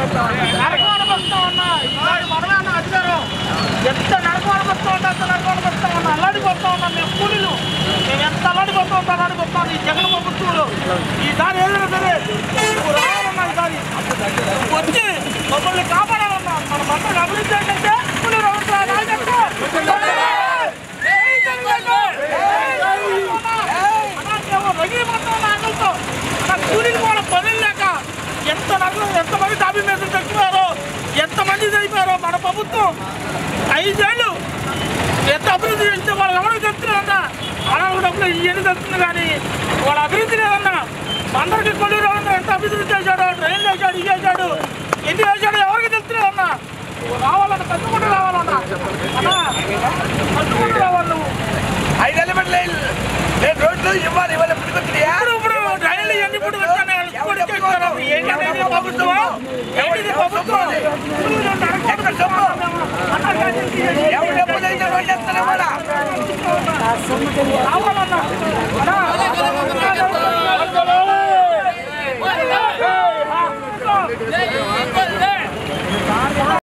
నరకం అనుభవిస్తా ఉన్నా. ఇలాంటి మనమే అన్న అధికారం ఎంత నరకం అనుభవిస్తా ఉన్నా, అంత నరకం అనుభవిస్తా ఉన్నా. అల్లాడిపోతా ఉన్నాం మేము కూలీలు. మేము ఎంత అల్లాడిపోతా ఉంటాం అల్లాడిపోతాం. ఈ జగన్ ప్రభుత్వంలో ఈసారి ఏదైనా సరే నువ్వు రావాలన్నా ఈసారి వచ్చి మమ్మల్ని కాపాడాలన్నా. మన మంత్రులు అభివృద్ధి ఏంటంటే కూలీలు కూలీలు కూడా పనులు లేక ఎంతమంది డాబీ మీద చచ్చిపోయారో, ఎంతమంది చనిపోయారో. మన ప్రభుత్వం 5 ఏళ్ళు ఎంత అభివృద్ధి చేస్తే వాళ్ళు ఎవరికి చెప్తున్నారన్నా. అనాథ డబ్బులు ఇవన్నీ చెప్తుంది కానీ వాళ్ళ అభివృద్ధి లేదన్నా. అందరికీ కొలీలు ఎంత అభివృద్ధి చేశాడు, ట్రైన్లు వేసాడు, ఇవి వేసాడు, ఎన్ని వేసాడు ఎవరికి చెప్తున్నారన్నా. రావాలన్నా కట్టుకుంటూ రావాలన్నా అన్నా, కట్టుకుంటూ రావాలి. నువ్వు 5 ఏళ్ళ నేను రోడ్లు ఇవ్వాలి ఇప్పుడు రైలు ఎన్ని ఇప్పుడు ఏంటనేది ప్రభుత్వం ఏంటిది ప్రభుత్వం రావాలన్నా.